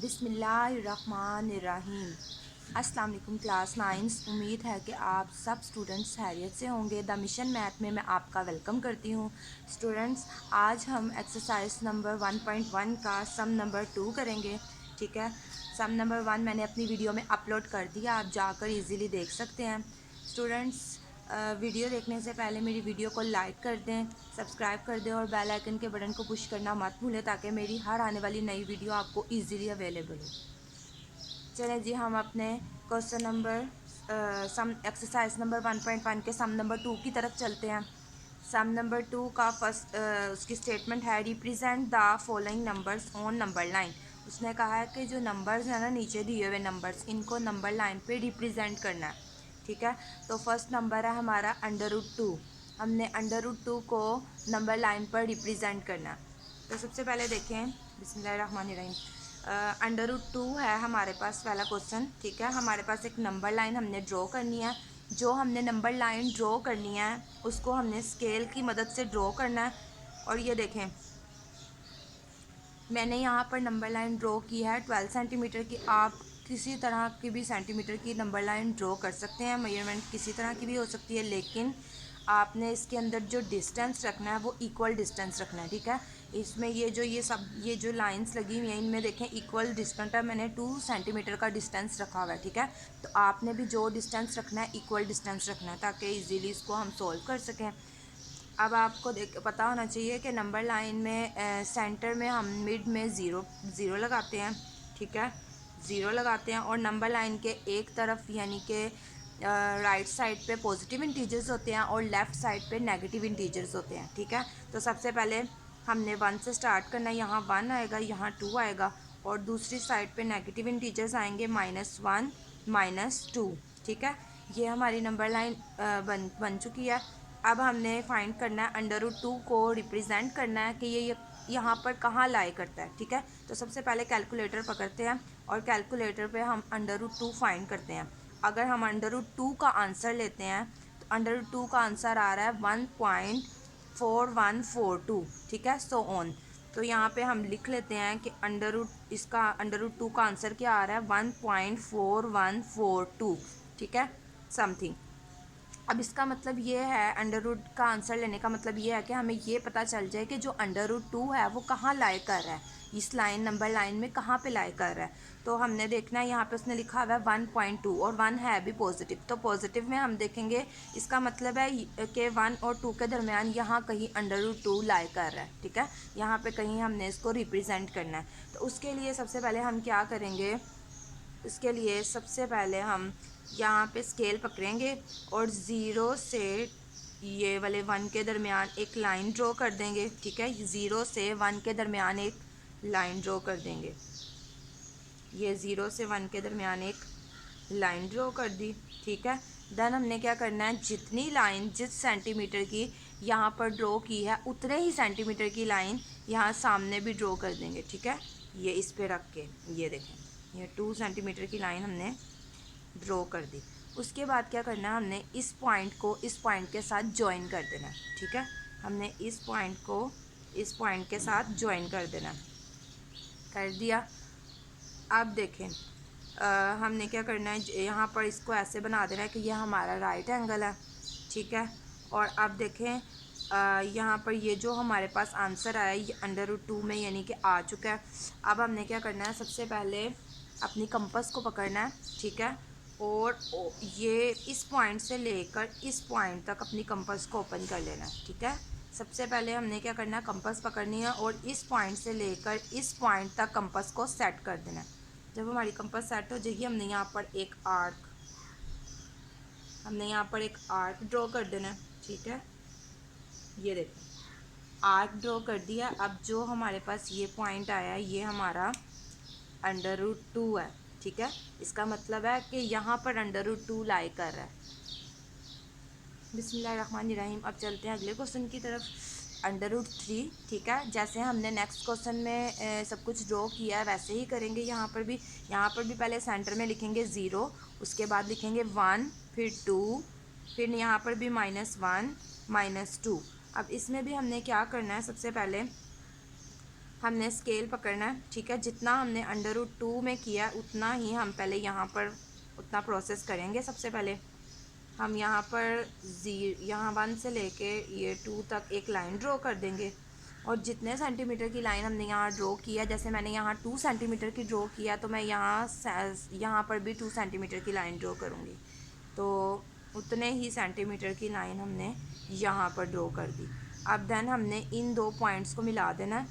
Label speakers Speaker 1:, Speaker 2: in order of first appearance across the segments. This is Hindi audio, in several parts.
Speaker 1: बिस्मिल्लाहिर्रहमानिर्रहीम। अस्सलाम वालेकुम क्लास 9। उम्मीद है कि आप सब स्टूडेंट्स खैरियत से होंगे। द मिशन मैथ में मैं आपका वेलकम करती हूँ। स्टूडेंट्स, आज हम एक्सरसाइज नंबर 1.1 का सम नंबर 2 करेंगे। ठीक है, सम नंबर 1 मैंने अपनी वीडियो में अपलोड कर दिया, आप जाकर इजीली देख सकते हैं। स्टूडेंट्स, वीडियो देखने से पहले मेरी वीडियो को लाइक कर दें, सब्सक्राइब कर दें और बेल आइकन के बटन को पुश करना मत भूलें ताकि मेरी हर आने वाली नई वीडियो आपको इजीली अवेलेबल हो। चलें जी, हम अपने question number sum exercise number 1.1 के सम नंबर 2 की तरफ चलते हैं। सम नंबर 2 का फर्स्ट उसकी स्टेटमेंट है represent the following numbers on number line. उसने कहा है कि जो नंबर्स हैं ना, नीचे दिए हुए नंबर्स, इनको नंबर लाइन पे रिप्रेजेंट करना है। ठीक है, तो फर्स्ट नंबर है हमारा √2। हमने √2 को नंबर लाइन पर रिप्रेजेंट करना है। तो सबसे पहले देखें, बिस्मिल्लाहिर्रहमानिर्रहीम। √2 है हमारे पास पहला क्वेश्चन। ठीक है, हमारे पास एक नंबर लाइन हमने ड्रॉ करनी है। जो हमने नंबर लाइन ड्रॉ करनी है उसको हमने स्केल की मदद से ड्रॉ करना है। और ये देखें, मैंने यहाँ पर नंबर लाइन ड्रॉ की है 12 सेंटीमीटर की। आप किसी तरह की भी सेंटीमीटर की नंबर लाइन ड्रॉ कर सकते हैं, मेजरमेंट किसी तरह की भी हो सकती है, लेकिन आपने इसके अंदर जो डिस्टेंस रखना है वो इक्वल डिस्टेंस रखना है। ठीक है, इसमें ये जो लाइंस लगी हुई हैं, इनमें देखें इक्वल डिस्टेंस है। मैंने 2 सेंटीमीटर का डिस्टेंस रखा हुआ है। ठीक है, तो आपने भी जो डिस्टेंस रखना है इक्वल डिस्टेंस रखना है ताकि ईजीली इसको हम सोल्व कर सकें। अब आपको पता होना चाहिए कि नंबर लाइन में सेंटर में हम मिड में ज़ीरो लगाते हैं। ठीक है, ज़ीरो लगाते हैं और नंबर लाइन के एक तरफ यानी कि राइट साइड पे पॉजिटिव इंटीजर्स होते हैं और लेफ़्ट साइड पे नेगेटिव इंटीजर्स होते हैं। ठीक है, तो सबसे पहले हमने 1 से स्टार्ट करना है। यहाँ 1 आएगा, यहाँ 2 आएगा और दूसरी साइड पे नेगेटिव इंटीजर्स आएंगे -1 -2। ठीक है, ये हमारी नंबर लाइन बन चुकी है। अब हमने फाइंड करना है √2 को रिप्रेजेंट करना है कि ये यहाँ पर कहाँ लाई करता है। ठीक है, तो सबसे पहले कैलकुलेटर पकड़ते हैं और कैलकुलेटर पे हम √2 फाइंड करते हैं। अगर हम √2 का आंसर लेते हैं तो √2 का आंसर आ रहा है 1.4142। ठीक है, सो ऑन। तो यहाँ पे हम लिख लेते हैं कि इसका √2 का आंसर क्या आ रहा है 1.4142। ठीक है, समथिंग। अब इसका मतलब ये है, अंडर रूट का आंसर लेने का मतलब ये है कि हमें ये पता चल जाए कि जो √2 है वो कहाँ लाई कर रहा है, इस लाइन नंबर लाइन में कहाँ पे लाई कर रहा है। तो हमने देखना है, यहाँ पे उसने लिखा हुआ है 1.2 और 1 है भी पॉजिटिव, तो पॉजिटिव में हम देखेंगे इसका मतलब है कि 1 और 2 के दरमियान यहाँ कहीं √2 लाई कर रहा है। ठीक है, यहाँ पे कहीं हमने इसको रिप्रेजेंट करना है। तो उसके लिए सबसे पहले हम क्या करेंगे, इसके लिए सबसे पहले हम यहाँ पे स्केल पकड़ेंगे और 0 से ये वाले 1 के दरमियान एक लाइन ड्रॉ कर देंगे। ठीक है, 0 से 1 के दरमियान एक लाइन ड्रॉ कर देंगे। ये 0 से 1 के दरमियान एक लाइन ड्रॉ कर दी। ठीक है, देन हमने क्या करना है, जितनी लाइन जिस सेंटीमीटर की यहाँ पर ड्रॉ की है उतने ही सेंटीमीटर की लाइन यहाँ सामने भी ड्रॉ कर देंगे। ठीक है, ये इस पे रख के ये देखें, ये 2 सेंटीमीटर की लाइन हमने ड्रॉ कर दी। उसके बाद क्या करना है, हमने इस पॉइंट को इस पॉइंट के साथ ज्वाइन कर देना है। ठीक है, हमने इस पॉइंट को इस पॉइंट के साथ ज्वाइन कर देना, कर दिया। अब देखें, हमने क्या करना है, यहाँ पर इसको ऐसे बना देना है कि यह हमारा राइट एंगल है। ठीक है, और अब देखें, यहाँ पर ये जो हमारे पास आंसर आया ये √2 में यानी कि आ चुका है। अब हमने क्या करना है, सबसे पहले अपनी कंपास को पकड़ना है। ठीक है, और ये इस पॉइंट से लेकर इस पॉइंट तक अपनी कंपास को ओपन कर लेना है। ठीक है, सबसे पहले हमने क्या करना है, कंपास पकड़नी है और इस पॉइंट से लेकर इस पॉइंट तक कंपास को सेट कर देना है। जब हमारी कंपास सेट हो जाएगी, हमने यहाँ पर एक आर्क ड्रॉ कर देना है। ठीक है, ये देखो आर्क ड्रॉ कर दिया। अब जो हमारे पास ये पॉइंट आया है ये हमारा √2 है। ठीक है, इसका मतलब है कि यहाँ पर √2 लाई कर रहा है। बिस्मिल्लाहिर्रहमानिर्रहीम। अब चलते हैं अगले क्वेश्चन की तरफ, √3। ठीक है, जैसे हमने नेक्स्ट क्वेश्चन में सब कुछ ड्रॉ किया है वैसे ही करेंगे। यहाँ पर भी पहले सेंटर में लिखेंगे 0, उसके बाद लिखेंगे 1, फिर 2, फिर यहाँ पर भी -1 -2। अब इसमें भी हमने क्या करना है, सबसे पहले हमने स्केल पकड़ना है, ठीक है। जितना हमने √2 में किया उतना ही हम पहले यहाँ पर उतना प्रोसेस करेंगे। सबसे पहले हम यहाँ पर यहाँ 1 से लेके ये 2 तक एक लाइन ड्रॉ कर देंगे, और जितने सेंटीमीटर की लाइन हमने यहाँ ड्रॉ किया, जैसे मैंने यहाँ 2 सेंटीमीटर की ड्रॉ किया, तो मैं यहाँ पर भी 2 सेंटीमीटर की लाइन ड्रॉ करूँगी। तो उतने ही सेंटीमीटर की लाइन हमने यहाँ पर ड्रॉ कर दी। अब देन हमने इन दो पॉइंट्स को मिला देना है।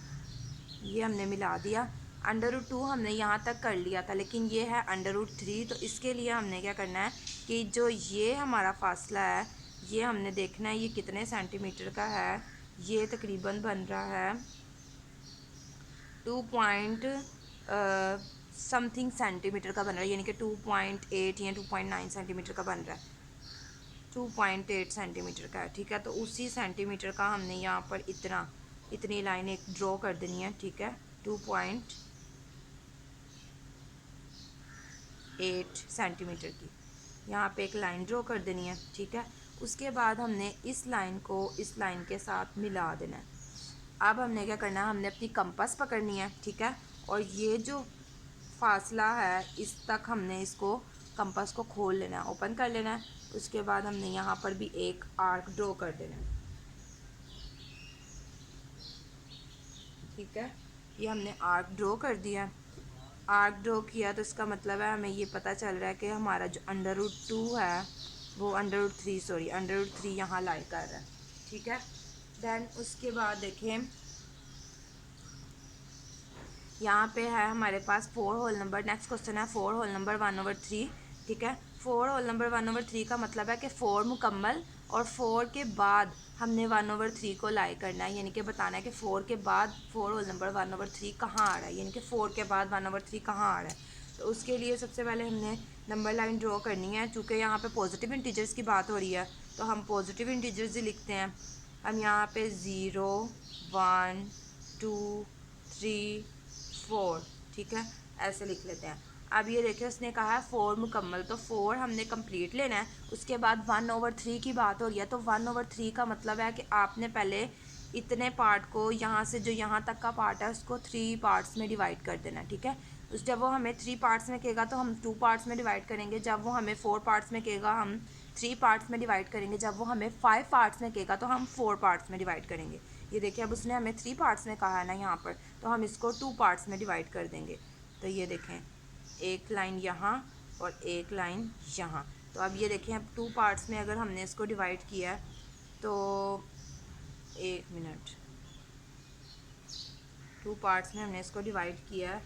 Speaker 1: ये हमने मिला दिया। √2 हमने यहाँ तक कर लिया था, लेकिन ये है √3। तो इसके लिए हमने क्या करना है कि जो ये हमारा फासला है, ये हमने देखना है ये कितने सेंटीमीटर का है। ये तकरीबन बन रहा है 2 पॉइंट समथिंग सेंटीमीटर का बन रहा है, यानी कि 2.8 या 2.9 सेंटीमीटर का बन रहा है। 2.8 सेंटीमीटर का है, ठीक है। तो उसी सेंटीमीटर का हमने यहाँ पर इतनी लाइन एक ड्रॉ कर देनी है, ठीक है। 2.8 सेंटीमीटर की यहाँ पे एक लाइन ड्रॉ कर देनी है, ठीक है। उसके बाद हमने इस लाइन को इस लाइन के साथ मिला देना है। अब हमने क्या करना है, हमने अपनी कंपास पकड़नी है, ठीक है। और ये जो फासला है इस तक हमने इसको कंपास को खोल लेना है, ओपन कर लेना है। उसके बाद हमने यहाँ पर भी एक आर्क ड्रॉ कर देना है, ठीक है। ये हमने आर्क ड्रॉ कर दिया। आर्क ड्रॉ किया तो इसका मतलब है हमें ये पता चल रहा है कि हमारा जो √2 है वो √3 यहाँ लाई कर रहा है, ठीक है। देन उसके बाद देखें यहाँ पे है हमारे पास 4 होल नंबर। नेक्स्ट क्वेश्चन है 4 होल नंबर 1/3, ठीक है। 4 होल नंबर 1/3 का मतलब है कि 4 मुकम्मल, और 4 के बाद हमने 1/3 को लाई करना है, यानी कि बताना है कि 4 के बाद 4 होल नंबर 1/3 कहाँ आ रहा है, यानी कि 4 के बाद 1/3 कहाँ आ रहा है। तो उसके लिए सबसे पहले हमने नंबर लाइन ड्रॉ करनी है। चूँकि यहाँ पे पॉजिटिव इंटीजर्स की बात हो रही है तो हम पॉजिटिव इंटीजर्स ही लिखते हैं। हम यहाँ पे 0 1 2 3 4, ठीक है, ऐसे लिख लेते हैं। अब ये देखिए उसने कहा है 4 मुकम्मल, तो 4 हमने कंप्लीट लेना है। उसके बाद 1/3 की बात हो रही है, तो 1/3 का मतलब है कि आपने पहले इतने पार्ट को यहाँ से जो यहाँ तक का पार्ट है उसको 3 पार्ट्स में डिवाइड कर देना, ठीक है। उस जब वो हमें 3 पार्ट्स में कहेगा तो हम 2 पार्ट्स में डिवाइड करेंगे। जब वो हमें 4 पार्ट्स में कहेगा हम 3 पार्ट्स में डिवाइड करेंगे। जब वो हमें 5 पार्ट्स में कहेगा तो हम 4 पार्ट्स में डिवाइड करेंगे। ये देखिए अब उसने हमें 3 पार्ट्स में कहा है ना यहाँ पर, तो हम इसको 2 पार्ट्स में डिवाइड कर देंगे। तो ये देखें एक लाइन यहाँ और एक लाइन यहाँ। तो अब ये देखें अब 2 पार्ट्स में अगर हमने इसको डिवाइड किया है तो 1 मिनट, 2 पार्ट्स में हमने इसको डिवाइड किया है।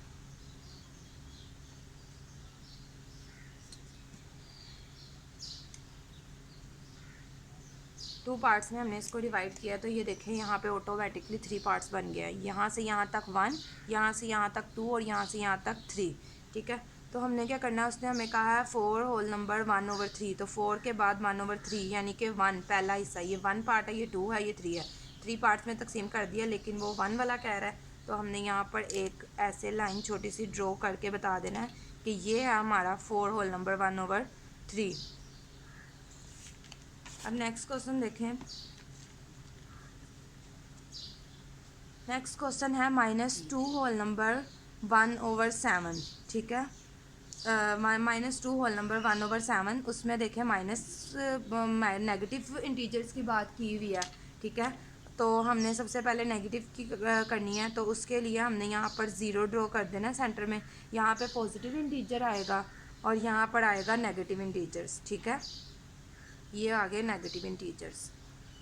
Speaker 1: टू पार्ट्स में हमने इसको डिवाइड किया, तो ये देखें यहाँ पे ऑटोमेटिकली 3 पार्ट्स बन गया है। यहाँ से यहाँ तक 1, यहाँ से यहाँ तक 2 और यहाँ से यहाँ तक 3, ठीक है। तो हमने क्या करना है, उसने हमें कहा है 4 होल नंबर 1/3, तो 4 के बाद 1/3 यानी कि 1 पहला हिस्सा, ये 1 पार्ट है, ये 2 है, ये 3 है। 3 पार्ट्स में तकसीम कर दिया, लेकिन वो 1 वाला कह रहा है। तो हमने यहाँ पर एक ऐसे लाइन छोटी सी ड्रॉ करके बता देना है कि ये है हमारा 4 होल नंबर 1/3। अब नेक्स्ट क्वेश्चन देखें। नेक्स्ट क्वेश्चन है -2 होल नंबर 1/7, ठीक है। -2 होल नंबर 1/7, उसमें देखें नेगेटिव इंटीजर्स की बात की हुई है, ठीक है। तो हमने सबसे पहले नेगेटिव की करनी है, तो उसके लिए हमने यहाँ पर 0 ड्रॉ कर देना सेंटर में। यहाँ पे पॉजिटिव इंटीजर आएगा और यहाँ पर आएगा नेगेटिव इंटीजर्स, ठीक है। ये आ गए नेगेटिव इंटीजर्स।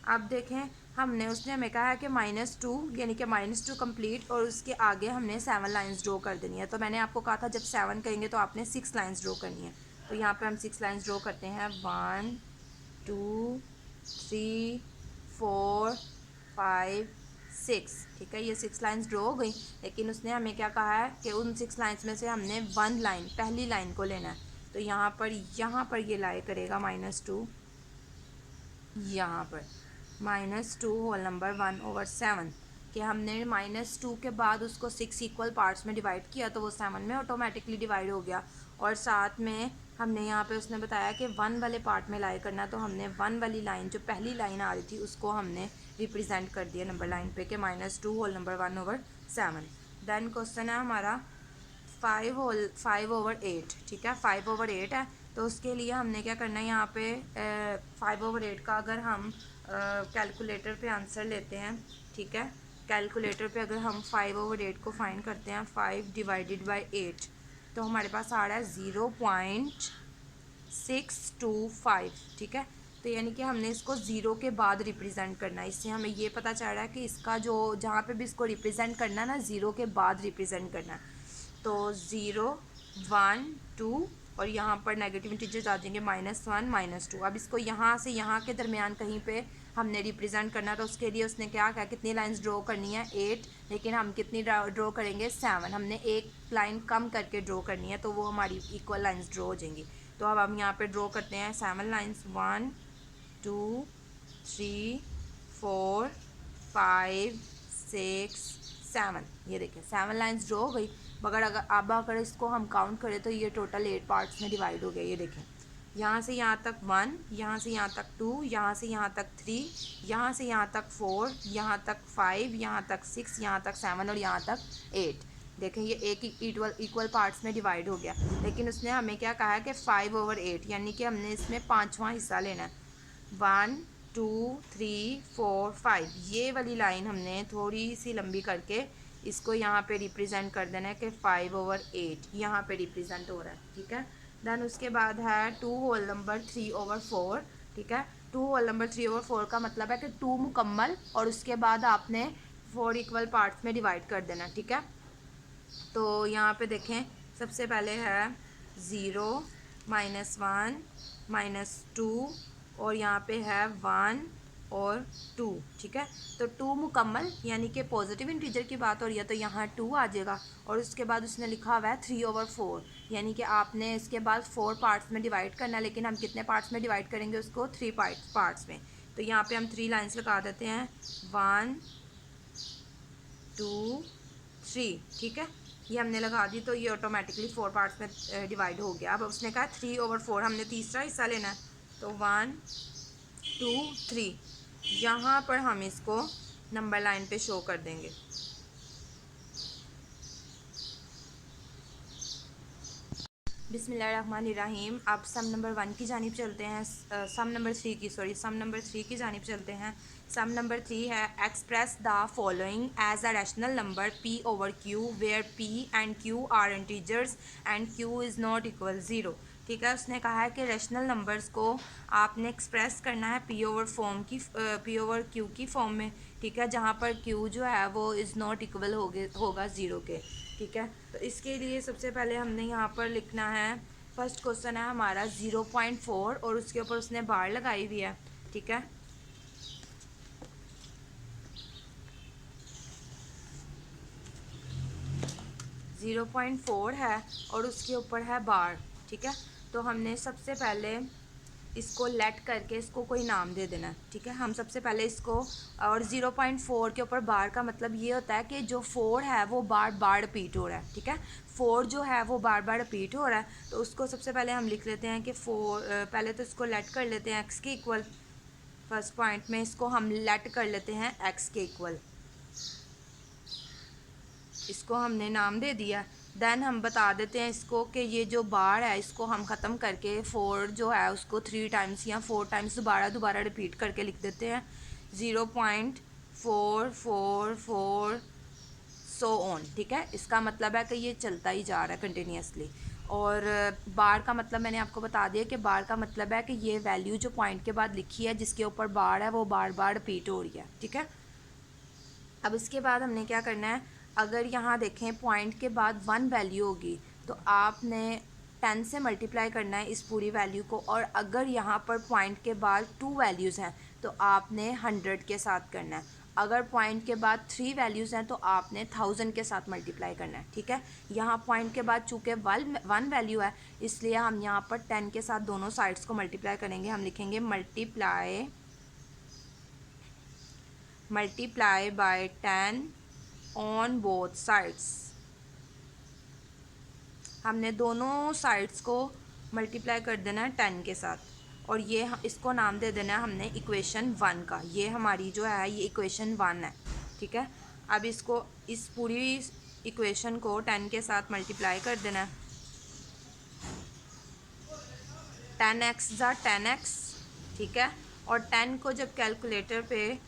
Speaker 1: अब देखें हमने उसने हमें कहा है कि -2 यानी कि -2 कंप्लीट, और उसके आगे हमने 7 लाइंस ड्रॉ कर देनी है। तो मैंने आपको कहा था जब 7 कहेंगे तो आपने 6 लाइंस ड्रॉ करनी है। तो यहाँ पे हम 6 लाइंस ड्रॉ करते हैं। 1 2 3 4 5 6, ठीक है। ये 6 लाइंस ड्रॉ हो गई, लेकिन उसने हमें क्या कहा है कि उन 6 लाइंस में से हमने 1 लाइन, पहली लाइन को लेना है। तो यहाँ पर ये लाई करेगा -2, यहाँ पर -2 होल नंबर 1/7 कि हमने -2 के बाद उसको 6 इक्वल पार्ट्स में डिवाइड किया, तो वो 7 में ऑटोमेटिकली डिवाइड हो गया। और साथ में हमने यहाँ पे उसने बताया कि 1 वाले पार्ट में लाई करना, तो हमने 1 वाली लाइन जो पहली लाइन आ रही थी उसको हमने रिप्रेजेंट कर दिया नंबर लाइन पे कि -2 होल नंबर 1/7। 7। देन क्वेश्चन है हमारा 5/8, ठीक है, 5/8 है। तो उसके लिए हमने क्या करना है, यहाँ पे 5/8 का अगर हम कैलकुलेटर पे आंसर लेते हैं, ठीक है, कैलकुलेटर पे अगर हम 5/8 को फाइंड करते हैं, 5 डिवाइडेड बाई 8, तो हमारे पास आ रहा है 0.625, ठीक है। तो यानी कि हमने इसको ज़ीरो के बाद रिप्रेजेंट करना है। इससे हमें ये पता चल रहा है कि इसका जो जहाँ पे भी इसको रिप्रेजेंट करना है ना, ज़ीरो के बाद रिप्रेजेंट करना है। तो 0, 1, 2 और यहाँ पर नेगेटिव इंटीजर्स आ जाएंगे -1, -2। अब इसको यहाँ से यहाँ के दरमियान कहीं पे हमने रिप्रेजेंट करना है, तो उसके लिए उसने क्या कहा, कितनी लाइंस ड्रॉ करनी है, 8, लेकिन हम कितनी ड्रॉ करेंगे, 7। हमने एक लाइन कम करके ड्रॉ करनी है, तो वो हमारी इक्वल लाइंस ड्रॉ हो जाएंगी। तो अब हम यहाँ पे ड्रॉ करते हैं 7 लाइंस, 1, 2, 3, 4, 5, 6, 7। ये देखें 7 लाइंस ड्रॉ हो गई। मगर अगर इसको हम काउंट करें तो ये टोटल 8 पार्ट्स में डिवाइड हो गया। ये देखें, यहाँ से यहाँ तक 1, यहाँ से यहाँ तक 2, यहाँ से यहाँ तक 3, यहाँ से यहाँ तक 4, यहाँ तक 5, यहाँ तक 6, यहाँ तक 7 और यहाँ तक 8। देखें ये एक इक्वल पार्ट्स में डिवाइड हो गया। लेकिन उसने हमें क्या कहा है कि 5/8, यानी कि हमने इसमें 5वां हिस्सा लेना है। 1, 2, 3, 4, 5, ये वाली लाइन हमने थोड़ी सी लंबी करके इसको यहाँ पे रिप्रेजेंट कर देना है कि 5/8 यहाँ पे रिप्रेजेंट हो रहा है, ठीक है। देन उसके बाद है 2/3/4, ठीक है। 2/3/4 का मतलब है कि 2 मुकम्मल और उसके बाद आपने 4 इक्वल पार्ट्स में डिवाइड कर देना, ठीक है। तो यहाँ पे देखें सबसे पहले है 0, -1, -2 और यहाँ पे है 1 और 2, ठीक है। तो 2 मुकम्मल यानी कि पॉजिटिव इंटीजर की बात हो रही है, तो यहाँ 2 आ जाएगा। और उसके बाद उसने लिखा हुआ है 3/4, यानी कि आपने इसके बाद 4 पार्ट्स में डिवाइड करना है, लेकिन हम कितने पार्ट्स में डिवाइड करेंगे उसको, 3 पार्ट्स में। तो यहाँ पे हम 3 लाइन्स लगा देते हैं, 1, 2, 3, ठीक है। ये हमने लगा दी, तो ये ऑटोमेटिकली 4 पार्ट्स में डिवाइड हो गया। अब उसने कहा 3/4 हमने तीसरा हिस्सा लेना है, तो 1, 2, 3 यहाँ पर हम इसको नंबर लाइन पे शो कर देंगे। बिस्मिल्लाहिर्रहमानिर्रहीम। अब सम नंबर 1 की जानिब चलते हैं, सम नंबर 3 की जानिब चलते हैं। सम नंबर 3 है, express the following as a rational number P/Q where P and Q are integers and Q is not equal 0, ठीक है। उसने कहा है कि रैशनल नंबर्स को आपने एक्सप्रेस करना है P/Q की फॉर्म में, ठीक है, जहाँ पर Q जो है वो इज़ नॉट इक्वल होगा 0 के, ठीक है। तो इसके लिए सबसे पहले हमने यहाँ पर लिखना है, फर्स्ट क्वेश्चन है हमारा 0.4 और उसके ऊपर उसने बार लगाई हुई है, ठीक है। ज़ीरो 0.4 है और उसके ऊपर है बार, ठीक है। तो हमने सबसे पहले इसको लेट करके इसको कोई नाम दे देना, ठीक है। हम सबसे पहले इसको, और 0.4 के ऊपर बार का मतलब ये होता है कि जो 4 है वो बार बार रिपीट हो रहा है, ठीक है। 4 जो है वो बार बार रिपीट हो रहा है, तो उसको सबसे पहले हम लिख लेते हैं कि 4, पहले तो इसको लेट कर लेते हैं x के इक्वल। फर्स्ट पॉइंट में इसको हम लेट कर लेते हैं x के इक्वल, इसको हमने नाम दे दिया। देन हम बता देते हैं इसको कि ये जो बार है इसको हम ख़त्म करके 4 जो है उसको 3 टाइम्स या 4 टाइम्स दोबारा रिपीट करके लिख देते हैं, 0.444 सो ऑन, ठीक है। इसका मतलब है कि ये चलता ही जा रहा है कंटिन्यूसली। और बार का मतलब मैंने आपको बता दिया कि बार का मतलब है कि ये वैल्यू जो पॉइंट के बाद लिखी है जिसके ऊपर बार है वो बार बार रिपीट हो रही है, ठीक है। अब इसके बाद हमने क्या करना है, अगर यहाँ देखें पॉइंट के बाद 1 वैल्यू होगी तो आपने 10 से मल्टीप्लाई करना है इस पूरी वैल्यू को, और अगर यहाँ पर पॉइंट के बाद 2 वैल्यूज़ हैं तो आपने 100 के साथ करना है। अगर पॉइंट के बाद 3 वैल्यूज़ हैं तो आपने 1000 के साथ मल्टीप्लाई करना है, ठीक है। यहाँ पॉइंट के बाद चूँकि 1 वैल्यू है इसलिए हम यहाँ पर 10 के साथ दोनों साइड्स को मल्टीप्लाई करेंगे। हम लिखेंगे multiply by 10 on both sides. हमने दोनों साइड्स को मल्टीप्लाई कर देना है 10 के साथ, और ये इसको नाम दे देना है हमने इक्वेशन 1 का। ये हमारी जो है ये इक्वेशन 1 है, ठीक है। अब इसको इस पूरी इक्वेशन को 10 के साथ मल्टीप्लाई कर देना है। 10x ज़ा 10x, ठीक है। और 10 को जब कैलकुलेटर पे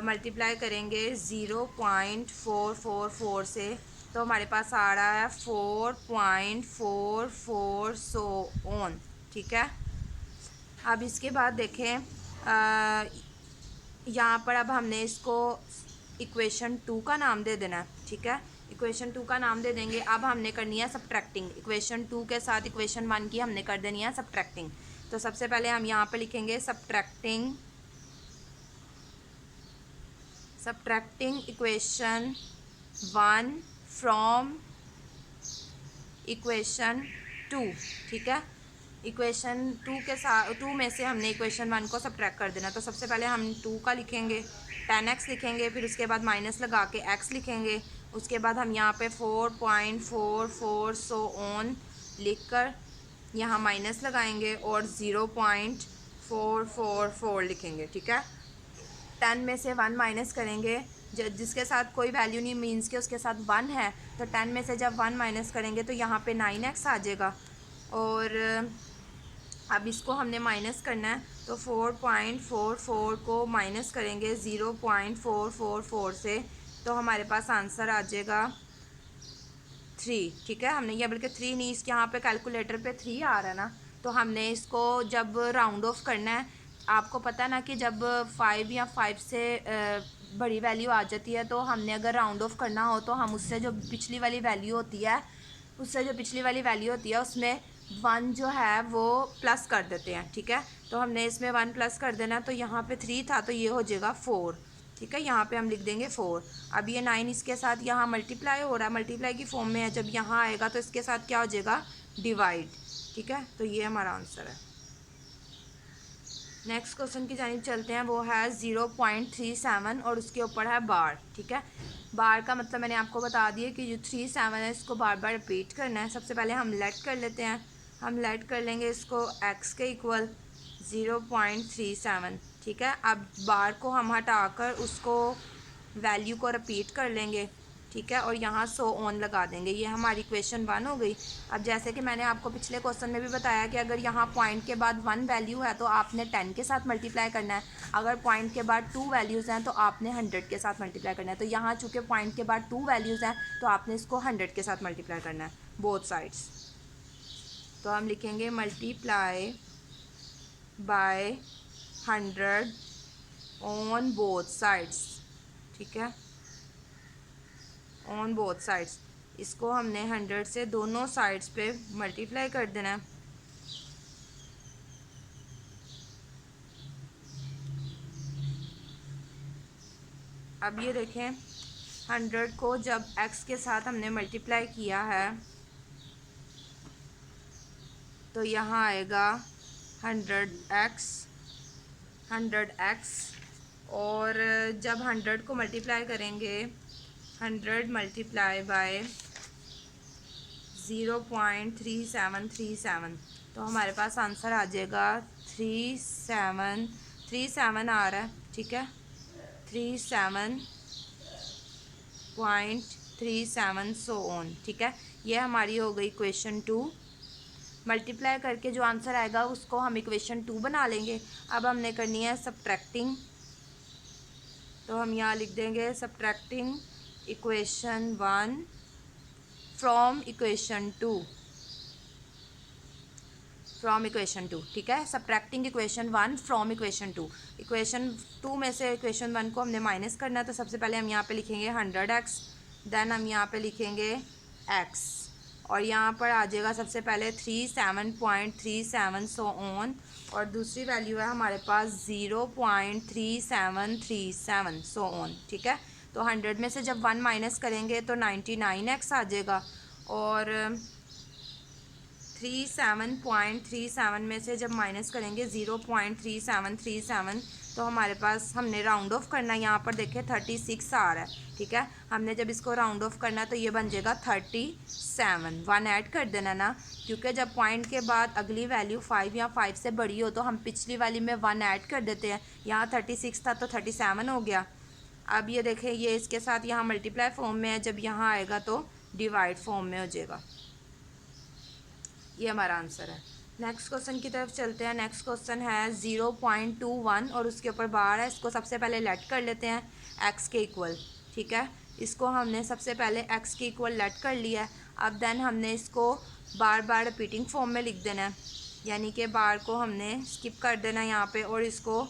Speaker 1: मल्टीप्लाई करेंगे 0.444 से, तो हमारे पास आ रहा है 4.44 सो ऑन, ठीक है। अब इसके बाद देखें, यहाँ पर अब हमने इसको इक्वेशन 2 का नाम दे देना है, ठीक है। इक्वेशन 2 का नाम दे देंगे। अब हमने करनी है सब्ट्रैक्टिंग। इक्वेशन 2 के साथ इक्वेशन 1 की हमने कर देनी है सब्ट्रैक्टिंग। तो सबसे पहले हम यहाँ पे लिखेंगे सब्ट्रैक्टिंग इक्वेशन 1 फ्रॉम इक्वेशन 2, ठीक है। इक्वेशन 2 के साथ 2 में से हमने इक्वेशन 1 को सब्ट्रैक्ट कर देना। तो सबसे पहले हम 2 का लिखेंगे, 10x लिखेंगे, फिर उसके बाद माइनस लगा के x लिखेंगे। उसके बाद हम यहाँ पे 4.44 सो ऑन लिख कर यहाँ माइनस लगाएंगे और 0.444 लिखेंगे, ठीक है। 10 में से 1 माइनस करेंगे, जिसके साथ कोई वैल्यू नहीं, मीन्स के उसके साथ 1 है, तो 10 में से जब 1 माइनस करेंगे तो यहाँ पे 9x आ जाएगा। और अब इसको हमने माइनस करना है, तो 4.44 को माइनस करेंगे 0.444 से, तो हमारे पास आंसर आ जाएगा 3, ठीक है। हमने यह बल्कि 3 नहीं, इसके यहाँ पे कैलकुलेटर पे 3 आ रहा है ना, तो हमने इसको जब राउंड ऑफ करना है, आपको पता है ना कि जब 5 या 5 से बड़ी वैल्यू आ जाती है, तो हमने अगर राउंड ऑफ करना हो तो हम उससे जो पिछली वाली वैल्यू होती है उसमें 1 जो है वो प्लस कर देते हैं, ठीक है। तो हमने इसमें 1 प्लस कर देना, तो यहाँ पे 3 था तो ये हो जाएगा 4, ठीक है। यहाँ पे हम लिख देंगे 4। अब ये 9 इसके साथ यहाँ मल्टीप्लाई हो रहा है, मल्टीप्लाई की फॉर्म में है, जब यहाँ आएगा तो इसके साथ क्या हो जाएगा, डिवाइड, ठीक है। तो ये हमारा आंसर है। नेक्स्ट क्वेश्चन की जानिब चलते हैं, वो है 0.37 और उसके ऊपर है बार, ठीक है। बार का मतलब मैंने आपको बता दिया कि जो 37 है इसको बार बार रिपीट करना है। सबसे पहले हम लेट कर लेते हैं, हम लेट कर लेंगे इसको x के इक्वल 0.37, ठीक है। अब बार को हम हटाकर उसको वैल्यू को रिपीट कर लेंगे, ठीक है, और यहाँ सो ऑन लगा देंगे। ये हमारी इक्वेशन 1 हो गई। अब जैसे कि मैंने आपको पिछले क्वेश्चन में भी बताया कि अगर यहाँ पॉइंट के बाद 1 वैल्यू है तो आपने 10 के साथ मल्टीप्लाई करना है, अगर पॉइंट के बाद 2 वैल्यूज़ हैं तो आपने 100 के साथ मल्टीप्लाई करना है। तो यहाँ चूँकि पॉइंट के बाद 2 वैल्यूज़ हैं तो आपने इसको 100 के साथ मल्टीप्लाई करना है, बोथ साइड्स। तो हम लिखेंगे multiply by 100 on both sides, ठीक है, ऑन बोथ साइड्स। इसको हमने 100 से दोनों साइड्स पे मल्टीप्लाई कर देना है। अब ये देखें, 100 को जब x के साथ हमने मल्टीप्लाई किया है तो यहाँ आएगा 100x, और जब 100 को मल्टीप्लाई करेंगे 100 मल्टीप्लाई बाय 0.3737, तो हमारे पास आंसर आ जाएगा 37 आ रहा है, ठीक है, 37.37 सो ऑन, ठीक है। ये हमारी हो गई इक्वेशन 2। मल्टीप्लाई करके जो आंसर आएगा उसको हम इक्वेशन 2 बना लेंगे। अब हमने करनी है सब्ट्रैक्टिंग, तो हम यहाँ लिख देंगे सब्ट्रैक्टिंग इक्वेशन 1 फ्रॉम इक्वेशन 2, ठीक है। Subtracting equation 1 from equation 2। Equation 2 में से इक्वेशन 1 को हमने माइनस करना है, तो सबसे पहले हम यहाँ पे लिखेंगे 100x, देन हम यहाँ पे लिखेंगे x, और यहाँ पर आ जाएगा सबसे पहले 37.37 सो ऑन, और दूसरी वैल्यू है हमारे पास 0.3737 सो ऑन, ठीक है। तो 100 में से जब 1 माइनस करेंगे तो 99x आ जाएगा, और 37.37 में से जब माइनस करेंगे 0.3737, तो हमारे पास, हमने राउंड ऑफ करना है, यहाँ पर देखें 36 आ रहा है, ठीक है। हमने जब इसको राउंड ऑफ करना है तो ये बन जाएगा 37, 1 ऐड कर देना ना, क्योंकि जब पॉइंट के बाद अगली वैल्यू 5 या 5 से बड़ी हो तो हम पिछली वाली में 1 ऐड कर देते हैं। यहाँ 36 था तो 37 हो गया। अब ये देखें, ये इसके साथ यहाँ मल्टीप्लाई फॉर्म में है, जब यहाँ आएगा तो डिवाइड फॉर्म में हो जाएगा। ये हमारा आंसर है। नेक्स्ट क्वेश्चन की तरफ चलते हैं। नेक्स्ट क्वेश्चन है 0.21 और उसके ऊपर बार है। इसको सबसे पहले लेट कर लेते हैं x के इक्वल, ठीक है। इसको हमने सबसे पहले x के इक्वल लेट कर लिया है। अब देन हमने इसको बार बार रिपीटिंग फॉर्म में लिख देना है, यानी कि बार को हमने स्किप कर देना है यहाँ पे और इसको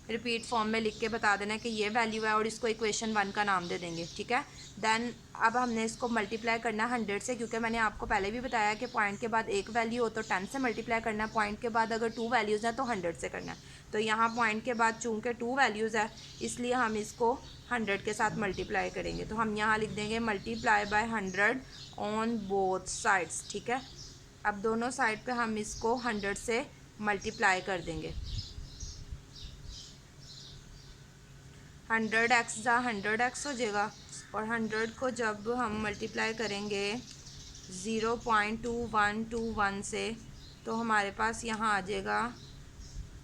Speaker 1: रिपीट फॉर्म में लिख के बता देना कि ये वैल्यू है और इसको इक्वेशन 1 का नाम दे देंगे, ठीक है। देन अब हमने इसको मल्टीप्लाई करना है 100 से, क्योंकि मैंने आपको पहले भी बताया कि पॉइंट के बाद एक वैल्यू हो तो 10 से मल्टीप्लाई करना है, पॉइंट के बाद अगर 2 वैल्यूज़ हैं तो 100 से करना है। तो यहाँ पॉइंट के बाद चूँकि 2 वैल्यूज़ है इसलिए हम इसको 100 के साथ मल्टीप्लाई करेंगे। तो हम यहाँ लिख देंगे multiply by 100 on both sides, ठीक है। अब दोनों साइड पर हम इसको 100 से मल्टीप्लाई कर देंगे। 100x जा 100x हो जाएगा और 100 को जब हम मल्टीप्लाई करेंगे 0.2121 से तो हमारे पास यहाँ आ जाएगा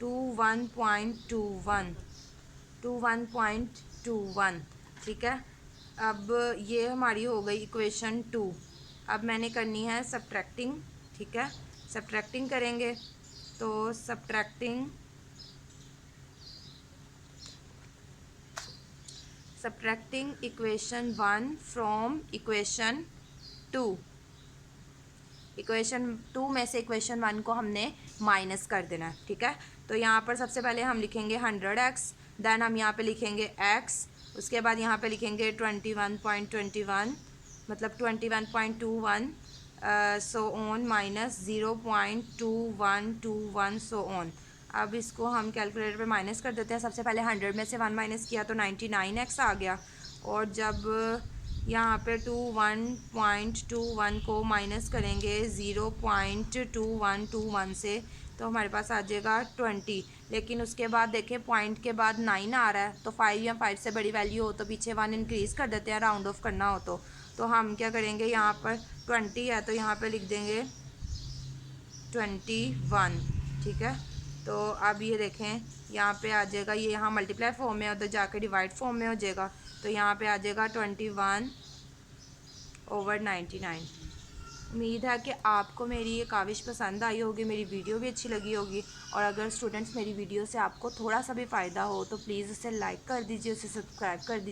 Speaker 1: 21.21, ठीक है। अब ये हमारी हो गई इक्वेशन 2। अब मैंने करनी है सब्ट्रैक्टिंग, ठीक है। सब्ट्रैक्टिंग करेंगे तो subtracting equation 1 from equation 2। Equation 2 में से इक्वेशन 1 को हमने माइनस कर देना है, ठीक है। तो यहाँ पर सबसे पहले हम लिखेंगे 100x, देन हम यहाँ पे लिखेंगे x, उसके बाद यहाँ पे लिखेंगे 21.21 मतलब 21.21 so on minus 0.2121 so on. अब इसको हम कैलकुलेटर पे माइनस कर देते हैं। सबसे पहले 100 में से 1 माइनस किया तो 99x आ गया और जब यहाँ पे 21.21 को माइनस करेंगे 0.2121 से तो हमारे पास आ जाएगा 20। लेकिन उसके बाद देखें पॉइंट के बाद 9 आ रहा है तो 5 या 5 से बड़ी वैल्यू हो तो पीछे 1 इंक्रीज़ कर देते हैं, राउंड ऑफ करना हो तो हम क्या करेंगे, यहाँ पर 20 है तो यहाँ पे लिख देंगे 21, ठीक है। तो अब ये देखें यहाँ पे आ जाएगा, ये यहाँ मल्टीप्लाई फॉर्म में उधर जाके डिवाइड फॉर्म में हो जाएगा तो यहाँ पे आ जाएगा 21/99। उम्मीद है कि आपको मेरी ये काविश पसंद आई होगी, मेरी वीडियो भी अच्छी लगी होगी। और अगर स्टूडेंट्स मेरी वीडियो से आपको थोड़ा सा भी फ़ायदा हो तो प्लीज़ उसे लाइक कर दीजिए, उसे सब्सक्राइब कर दीजिए।